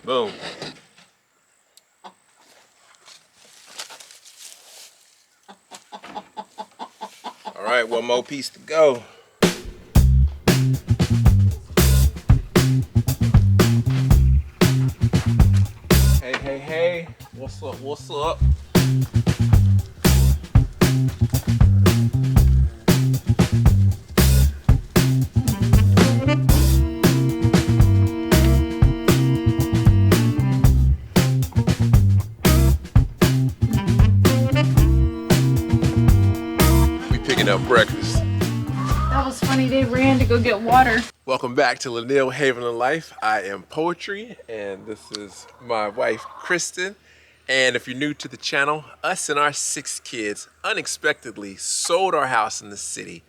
Boom. All right, one more piece to go. Hey, what's up, what's up? We picking up breakfast. That was funny, they ran to go get water. Welcome back to Laniel Haven of Life. I am Poetry, and this is my wife, Kristen. And if you're new to the channel, us and our 6 kids unexpectedly sold our house in the city,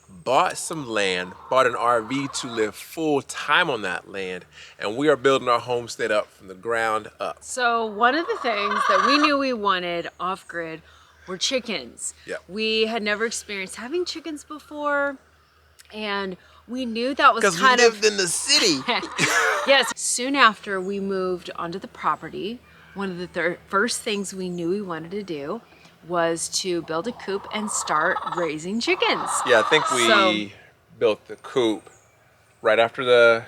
bought some land, bought an RV to live full time on that land, and we are building our homestead up from the ground up. So one of the things that we knew we wanted off-grid were chickens. Yep. We had never experienced having chickens before, and we knew that was Because we kind lived of... in the city. Yes. Soon after we moved onto the property, one of the first things we knew we wanted to do was to build a coop and start raising chickens. Yeah, I think we built the coop right after the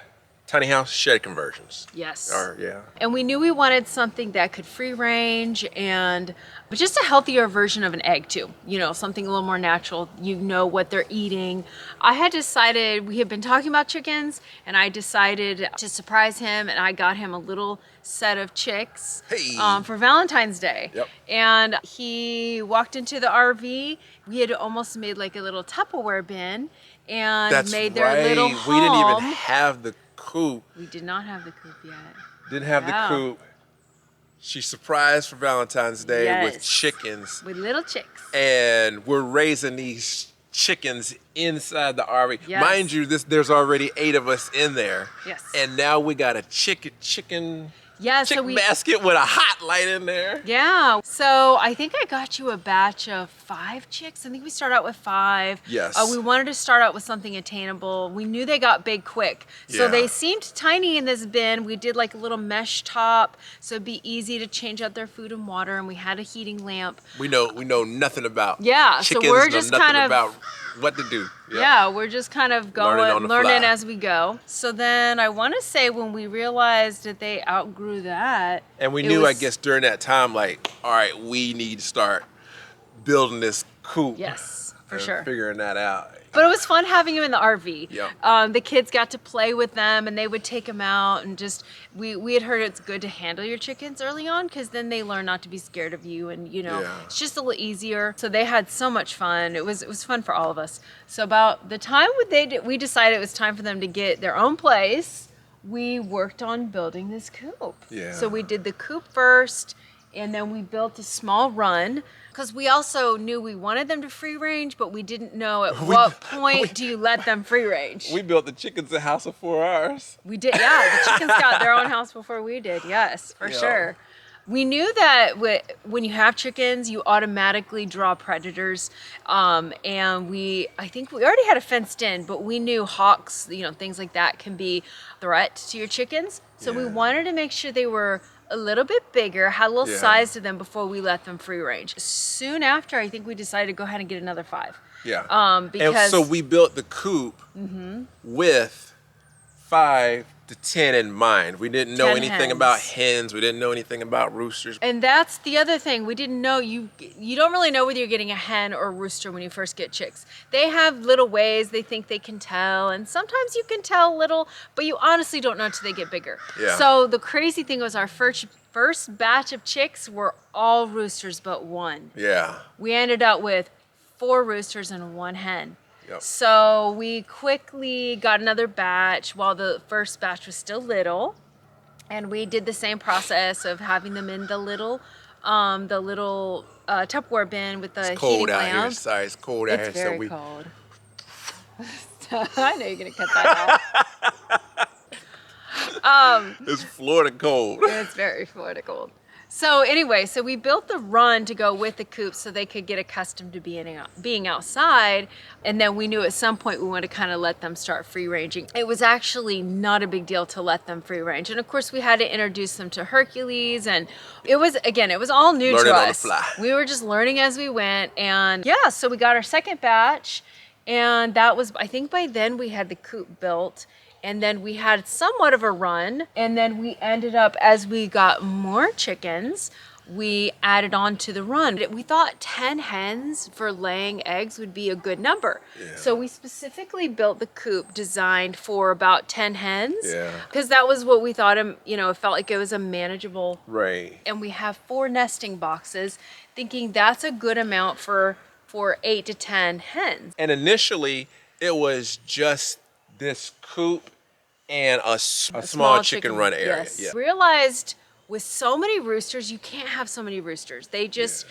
tiny house shed conversions. Yes. Yeah. And we knew we wanted something that could free range but just a healthier version of an egg too. You know, something a little more natural. You know what they're eating. I had decided, we had been talking about chickens, and I decided to surprise him, and I got him a little set of chicks for Valentine's Day. Yep. And he walked into the RV. We had almost made like a little Tupperware bin and made their little home. We didn't even have the coop. We did not have the coop yet. Didn't have the coop. She surprised for Valentine's Day with chickens. With little chicks. And we're raising these chickens inside the RV. Yes. Mind you, there's already 8 of us in there. Yes. And now we got a chicken basket with a hot light in there. Yeah. So I think I got you a batch of 5 chicks. I think we started out with 5. Yes. We wanted to start out with something attainable. We knew they got big quick. So they seemed tiny in this bin. We did like a little mesh top, so it'd be easy to change out their food and water, and we had a heating lamp. We know nothing about chickens, so we're just kind of about what to do. Yeah, we're just kind of going, learning fly. as we go. So then I want to say when we realized that they outgrew that. And we knew, I guess, during that time, like, all right, we need to start building this coop. Yes, for sure. Figuring that out. But it was fun having them in the RV. Yep. The kids got to play with them, and they would take them out, and just we had heard it's good to handle your chickens early on, because then they learn not to be scared of you, and it's just a little easier. So they had so much fun. It was fun for all of us. So about the time we decided it was time for them to get their own place, we worked on building this coop. Yeah. So we did the coop first, and then we built a small run, because we also knew we wanted them to free range, but we didn't know at what point do you let them free range. We built the chickens a house of 4 hours. We did, yeah. The chickens got their own house before we did, yes, for sure. We knew that when you have chickens, you automatically draw predators, and I think we already had a fenced in, but we knew hawks, things like that can be a threat to your chickens. So we wanted to make sure they were a little bit bigger, had a little size to them before we let them free range. Soon after, I think we decided to go ahead and get another 5. Yeah. Because and so we built the coop with 5 to 10 in mind. We didn't know anything about hens. We didn't know anything about roosters. And that's the other thing. We didn't know. You don't really know whether you're getting a hen or a rooster when you first get chicks. They have little ways they think they can tell, and sometimes you can tell little, but you honestly don't know until they get bigger. Yeah. So the crazy thing was our first batch of chicks were all roosters but 1. Yeah. We ended up with 4 roosters and 1 hen. Yep. So we quickly got another batch while the first batch was still little, and we did the same process of having them in the little Tupperware bin with the heating lamp. It's cold out here. Sorry, it's cold out here. It's very cold. I know you're gonna cut that out. It's Florida cold. It's very Florida cold. So anyway, so we built the run to go with the coop so they could get accustomed to being outside. And then we knew at some point we wanted to kind of let them start free ranging. It was actually not a big deal to let them free range. And of course we had to introduce them to Hercules, and it was all new Learning to on the us. fly. We were just learning as we went. And yeah, so we got our second batch, and that was, I think by then we had the coop built. And then we had somewhat of a run. And then we ended up, as we got more chickens, we added on to the run. We thought 10 hens for laying eggs would be a good number. Yeah. So we specifically built the coop designed for about 10 hens. Yeah. Because that was what we thought, it felt like it was a manageable. Right. And we have 4 nesting boxes, thinking that's a good amount for 8 to 10 hens. And initially, it was just this coop and a small chicken run area. Yes. Yeah. Realized with so many roosters, you can't have so many roosters. They just,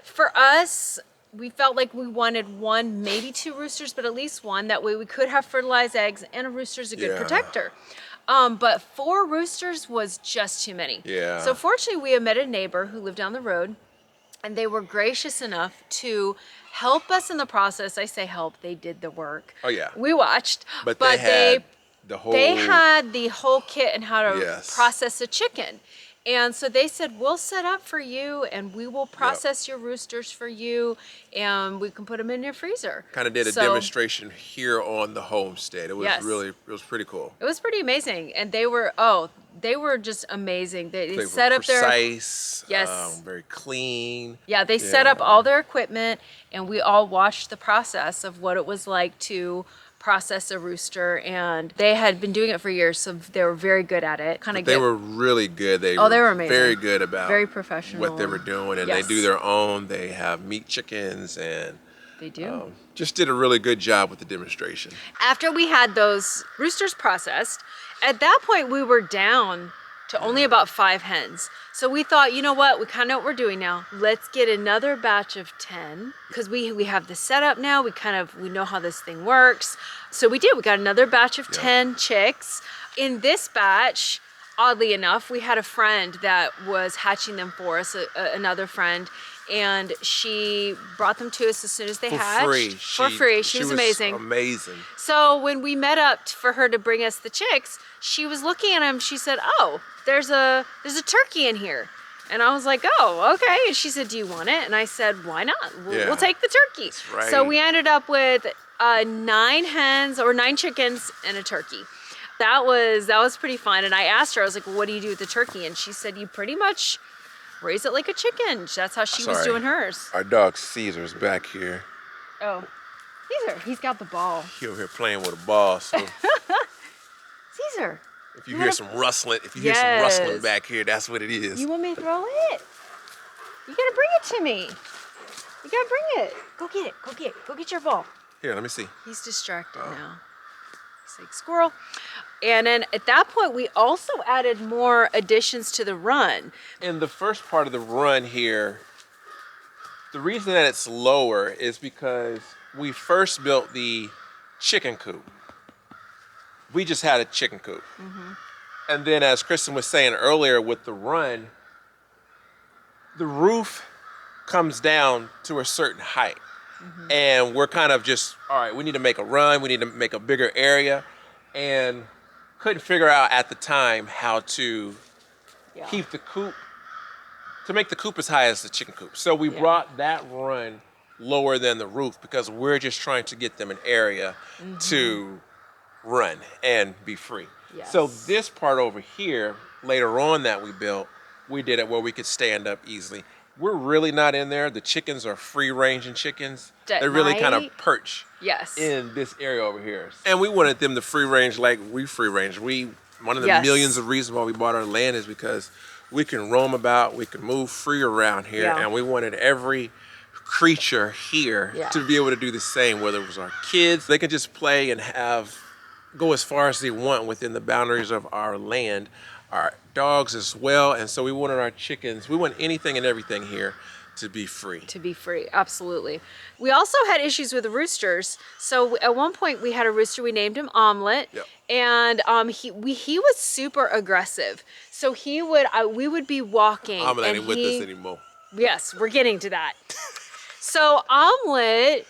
for us, we felt like we wanted 1, maybe 2 roosters, but at least 1. That way we could have fertilized eggs, and a rooster's a good protector. But 4 roosters was just too many. Yeah. So fortunately, we had met a neighbor who lived down the road, and they were gracious enough to help us in the process. I say help, they did the work. Oh, yeah. We watched. But they had they had the whole kit and how to Yes. process a chicken. And so they said, we'll set up for you, and we will process your roosters for you, and we can put them in your freezer. Kind of did a demonstration here on the homestead. It was it was pretty cool. It was pretty amazing. And they were just amazing. They set up precise, Yes. very clean. Yeah, they set up all their equipment, and we all watched the process of what it was like to process a rooster, and they had been doing it for years, so they were very good at it. They were really good. They were amazing. Very good about very professional what they were doing, and they do their own. They have meat chickens, and they do. Just did a really good job with the demonstration. After we had those roosters processed, at that point we were down to only about 5 hens. So we thought, you know what, we kind of know what we're doing now. Let's get another batch of 10, because we have the setup now. We know how this thing works. So we did. We got another batch of 10 chicks. In this batch, oddly enough, we had a friend that was hatching them for us, another friend, and she brought them to us as soon as they hatched. For free. She was amazing. Amazing. So when we met up for her to bring us the chicks, she was looking at them. She said, "Oh, there's a turkey in here." And I was like, "Oh, okay." And she said, "Do you want it?" And I said, "Why not? We'll take the turkey." That's right. So we ended up with 9 hens or 9 chickens and a turkey. That was pretty fun. And I asked her, I was like, well, "What do you do with the turkey?" And she said, "You pretty much raise it like a chicken." That's how she was doing hers. Our dog Caesar's back here. Oh, Caesar, he's got the ball. He over here playing with a ball. So Caesar. if you hear some rustling, back here, that's what it is. You want me to throw it? You gotta bring it to me. You gotta bring it. Go get it. Go get it. Go get your ball. Here, let me see. He's distracted now. He's like, squirrel. And then at that point, we also added more additions to the run. In the first part of the run here, the reason that it's lower is because we first built the chicken coop. We just had a chicken coop. Mm-hmm. And then as Kristen was saying earlier with the run, the roof comes down to a certain height. Mm-hmm. And we're kind of just, all right, we need to make a run. We need to make a bigger area. And couldn't figure out at the time how to keep the coop, to make the coop as high as the chicken coop. So we brought that run lower than the roof because we're just trying to get them an area to run and be free. Yes. So this part over here, later on that we built, we did it where we could stand up easily. We're really not in there. The chickens are free-ranging chickens. They really kind of perch in this area over here. And we wanted them to free-range like we free-range. One of the millions of reasons why we bought our land is because we can roam about, we can move free around here, and we wanted every creature here to be able to do the same, whether it was our kids. They could just play and go as far as they want within the boundaries of our land. Our dogs as well, and so we wanted our chickens, we want anything and everything here To be free. To be free, absolutely. We also had issues with the roosters. So at one point we had a rooster, we named him Omelet. Yep. And he was super aggressive. So we would be walking. Omelet and ain't with us anymore. Yes, we're getting to that. So Omelet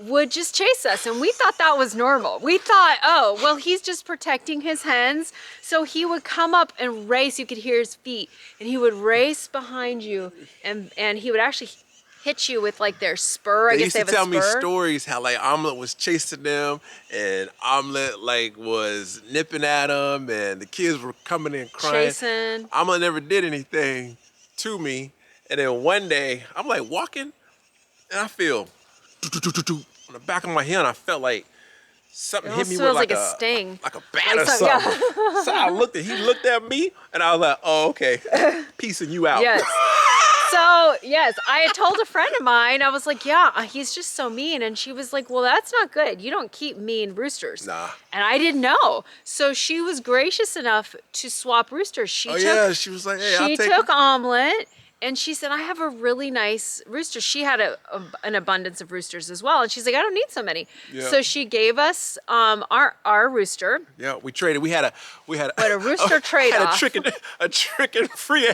would just chase us, and we thought that was normal. We thought, oh, well, he's just protecting his hens. So he would come up and race. You could hear his feet, and he would race behind you, and he would actually hit you with like their spur. I They guess used to they have tell a spur. me stories how like Omelet was chasing them, and Omelet like was nipping at them, and the kids were coming in crying. Chasing. Omelet never did anything to me, and then one day I'm like walking, and I feel on the back of my hand. I felt like something hit me with like a sting, like a bat or something. Yeah. So I looked at, he looked at me, and I was like, oh, okay, piecing you out. Yes. So, yes, I had told a friend of mine, I was like, yeah, he's just so mean. And she was like, well, that's not good. You don't keep mean roosters. Nah. And I didn't know. So she was gracious enough to swap roosters. She was like, hey, I'll take took him. Omelet. And she said, I have a really nice rooster. She had an abundance of roosters as well. And she's like, I don't need so many. Yeah. So she gave us our rooster. Yeah, we traded. We had a But a rooster trade-off. a chicken free,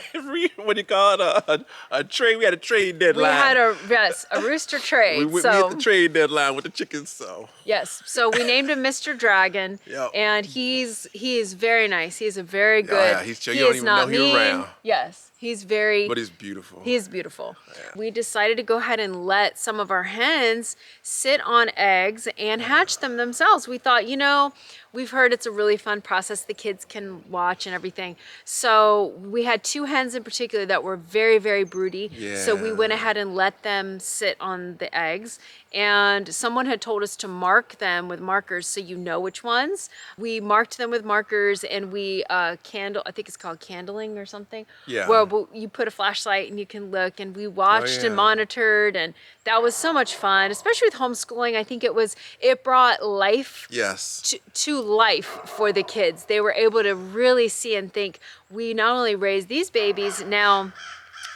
what do you call it? A trade. We had a trade deadline. We had a rooster trade. We hit the trade deadline with the chickens. So yes, so we named him Mr. Dragon. Yep. And he is very nice. He's a very good. Yeah, he's chill. You don't even know he's around. Yes. He's very, but he's beautiful. He is beautiful. Yeah. We decided to go ahead and let some of our hens sit on eggs and hatch them themselves. We thought, we've heard it's a really fun process the kids can watch and everything. So we had 2 hens in particular that were very, very broody. Yeah. So we went ahead and let them sit on the eggs. And someone had told us to mark them with markers so you know which ones. We marked them with markers, and we I think it's called candling or something. Yeah. Well, you put a flashlight and you can look, and we watched and monitored, and that was so much fun, especially with homeschooling. I think it brought life to life for the kids. They were able to really see and think, we not only raise these babies, now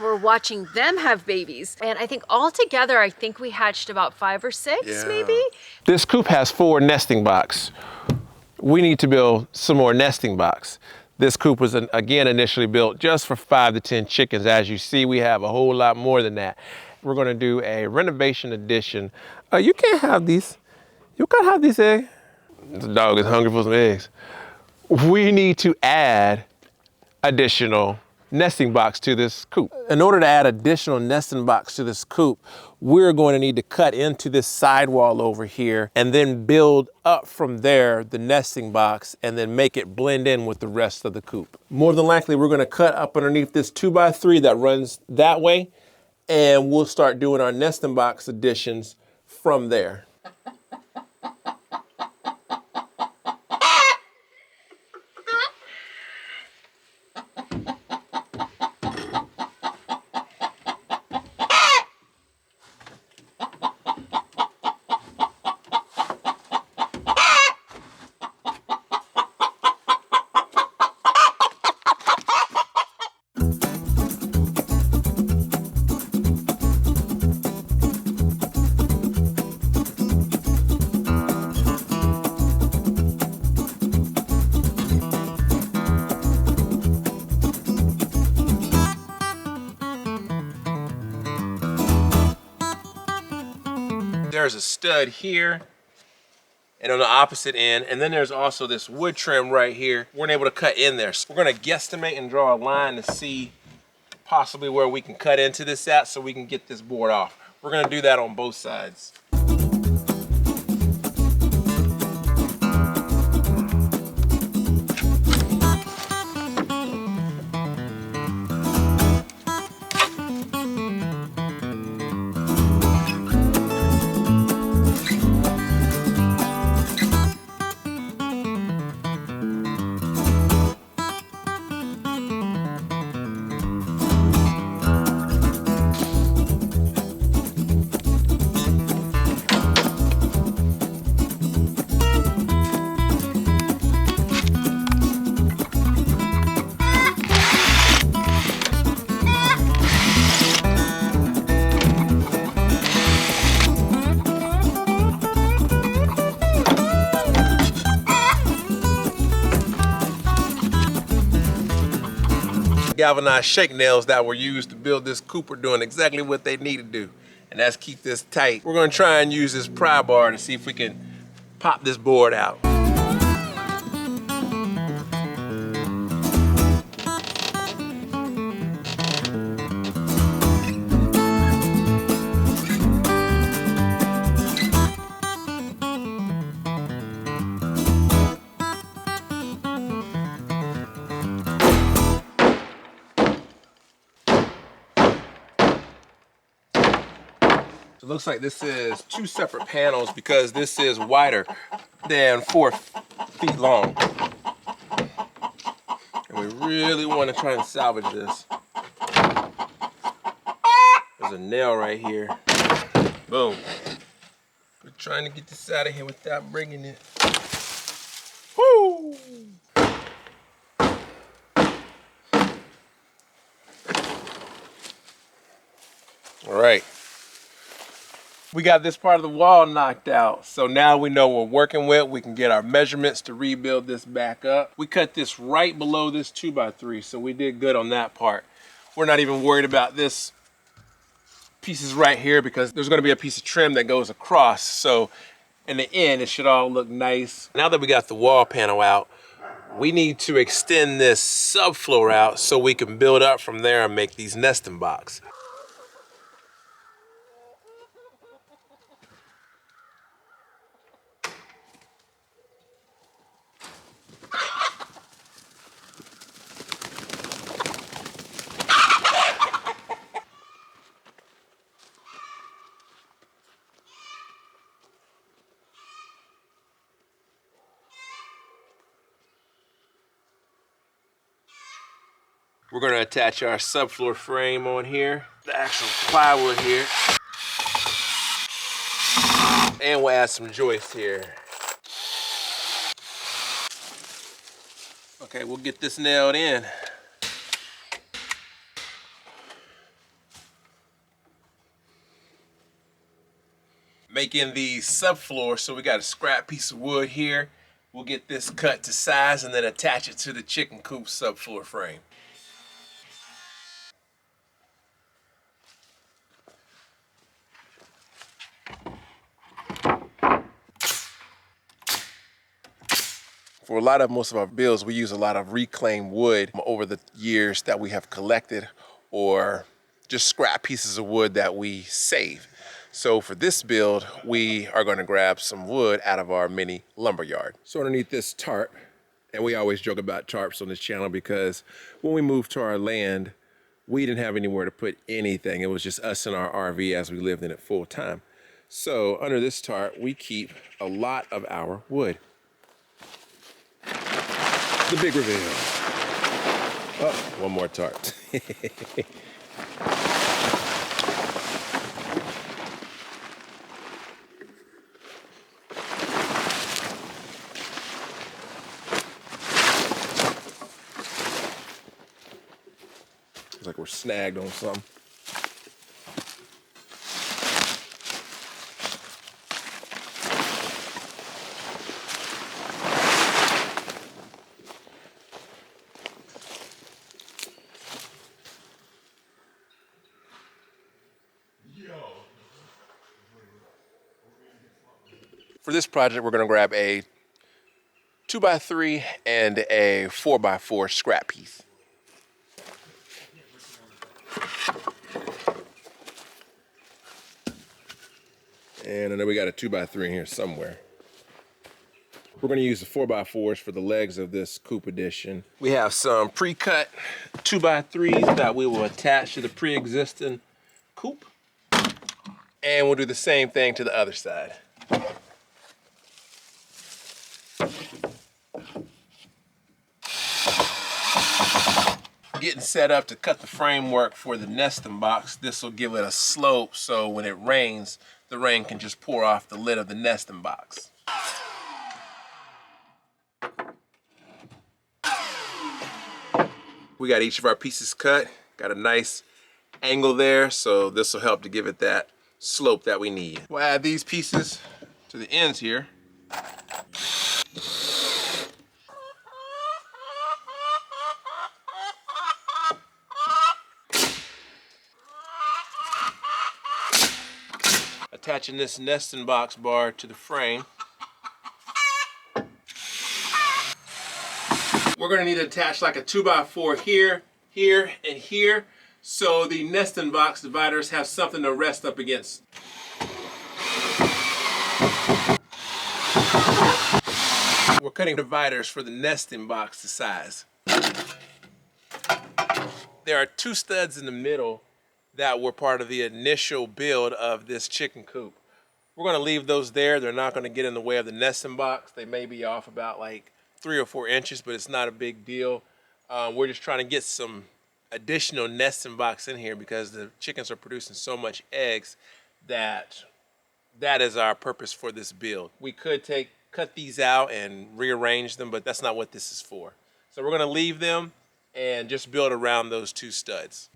we're watching them have babies. And I think altogether, I think we hatched about 5 or 6 maybe. This coop has 4 nesting boxes. We need to build some more nesting boxes. This coop was, again, initially built just for 5 to 10 chickens. As you see, we have a whole lot more than that. We're gonna do a renovation addition. You can't have these. You can't have these eggs. The dog is hungry for some eggs. We need to add additional nesting box to this coop. In order to add additional nesting box to this coop, we're going to need to cut into this sidewall over here and then build up from there the nesting box and then make it blend in with the rest of the coop. More than likely, we're going to cut up underneath this 2x3 that runs that way, and we'll start doing our nesting box additions from there. There's a stud here and on the opposite end, and then there's also this wood trim right here. We're able to cut in there. So we're gonna guesstimate and draw a line to see possibly where we can cut into this at so we can get this board off. We're gonna do that on both sides. Galvanized shake nails that were used to build this coop are doing exactly what they need to do, and that's keep this tight. We're gonna try and use this pry bar to see if we can pop this board out. So it looks like this is 2 separate panels because this is wider than 4 feet long. And we really want to try and salvage this. There's a nail right here. Boom. We're trying to get this out of here without bringing it. Woo! All right. We got this part of the wall knocked out. So now we know what we're working with. We can get our measurements to rebuild this back up. We cut this right below this 2x3, so we did good on that part. We're not even worried about this pieces right here because there's gonna be a piece of trim that goes across. So in the end, it should all look nice. Now that we got the wall panel out, we need to extend this subfloor out so we can build up from there and make these nesting boxes. We're gonna attach our subfloor frame on here, the actual plywood here, and we'll add some joists here. Okay, we'll get this nailed in. Making the subfloor, so we got a scrap piece of wood here. We'll get this cut to size and then attach it to the chicken coop subfloor frame. For most of our builds, we use a lot of reclaimed wood over the years that we have collected, or just scrap pieces of wood that we save. So for this build, we are going to grab some wood out of our mini lumber yard. So underneath this tarp, and we always joke about tarps on this channel because when we moved to our land, we didn't have anywhere to put anything. It was just us and our RV as we lived in it full time. So under this tarp, we keep a lot of our wood. The big reveal. Oh, one more tarp. It's like we're snagged on something. For this project, we're going to grab a 2x3 and a 4x4 scrap piece. And I know we got a 2x3 in here somewhere. We're going to use the 4x4s for the legs of this Coop edition. We have some pre-cut 2x3s that we will attach to the pre-existing Coop. And we'll do the same thing to the other side. Getting set up to cut the framework for the nesting box. This will give it a slope so when it rains, the rain can just pour off the lid of the nesting box. We got each of our pieces cut, got a nice angle there, so this will help to give it that slope that we need. We'll add these pieces to the ends here. attaching this nesting box bar to the frame. We're gonna need to attach like a 2x4 here, here, and here, so the nesting box dividers have something to rest up against. We're cutting dividers for the nesting box to size. There are 2 studs in the middle that were part of the initial build of this chicken coop. We're gonna leave those there. They're not gonna get in the way of the nesting box. They may be off about like 3 or 4 inches, but it's not a big deal. We're just trying to get some additional nesting box in here because the chickens are producing so much eggs that is our purpose for this build. We could cut these out and rearrange them, but that's not what this is for. So we're gonna leave them and just build around those 2 studs.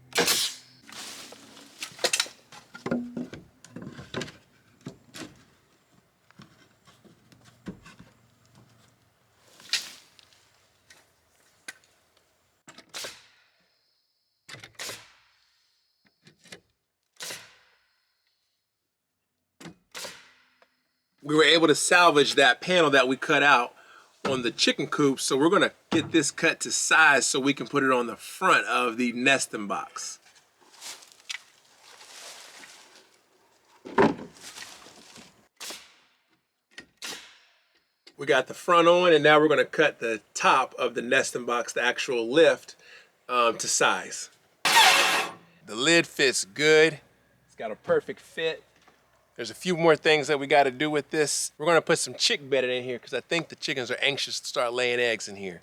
We were able to salvage that panel that we cut out on the chicken coop, so we're gonna get this cut to size so we can put it on the front of the nesting box. We got the front on, and now we're gonna cut the top of the nesting box, the actual lift, to size. The lid fits good. It's got a perfect fit. There's a few more things that we got to do with this. We're gonna put some chick bedding in here because I think the chickens are anxious to start laying eggs in here.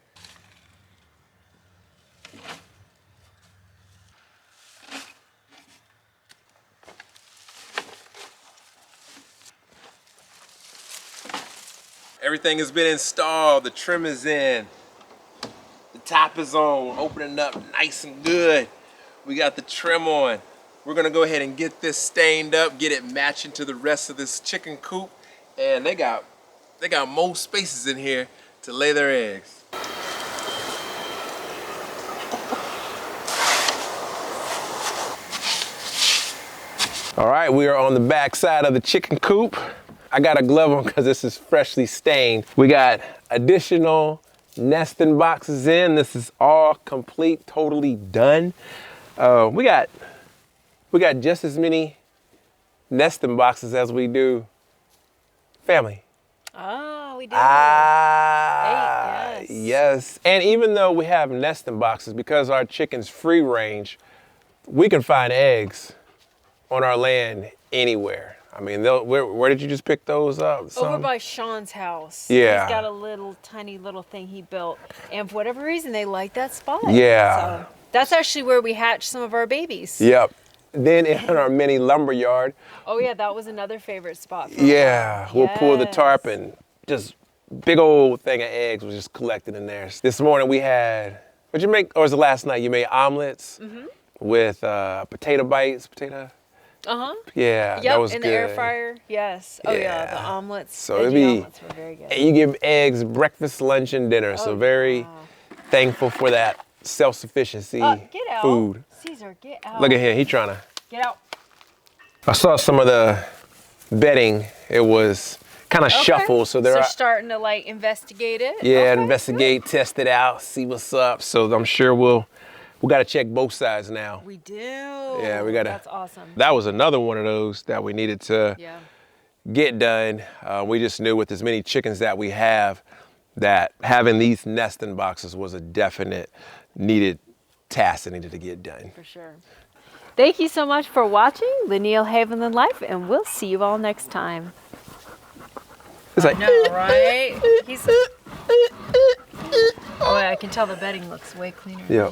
Everything has been installed. The trim is in. The top is on, opening up nice and good. We got the trim on. We're gonna go ahead and get this stained up, get it matching to the rest of this chicken coop. And they got more spaces in here to lay their eggs. All right, we are on the back side of the chicken coop. I got a glove on because this is freshly stained. We got additional nesting boxes in. This is all complete, totally done. We got just as many nesting boxes as we do family. Oh, we do. Yes. Yes. And even though we have nesting boxes, because our chicken's free range, we can find eggs on our land anywhere. I mean, where did you just pick those up? Over by Sean's house. Yeah. He's got a tiny little thing he built. And for whatever reason, they like that spot. Yeah. So that's actually where we hatched some of our babies. Yep. Then in our mini lumber yard. Oh yeah, that was another favorite spot for Yeah, we'll pull the Yes. tarp and just big old thing of eggs was just collected in there. This morning we had, what'd you make, or was it last night? You made omelets with potato bites, Uh-huh. Yeah, Yep, that was in good. the air fryer. Yes. Oh yeah, the Yeah. omelets. So veggie it'd be, omelets were very good. and you give eggs breakfast, lunch, and dinner. So Oh, very thankful for that self-sufficiency Get out. food. Caesar, get out. Look at him, he trying to. Get out. I saw some of the bedding. It was kind of shuffled, so they're starting to like investigate it. yeah, Okay, investigate, test it out, see what's up. So I'm sure we got to check both sides now. We do. Yeah, we got to. That's awesome. That was another one of those that we needed to get done. We just knew with as many chickens that we have that having these nesting boxes was a definite needed task that needed to get done. For sure. Thank you so much for watching Lineal Haven and Life, and we'll see you all next time. It's like, No, right? He's. Oh, I can tell the bedding looks way cleaner. yeah.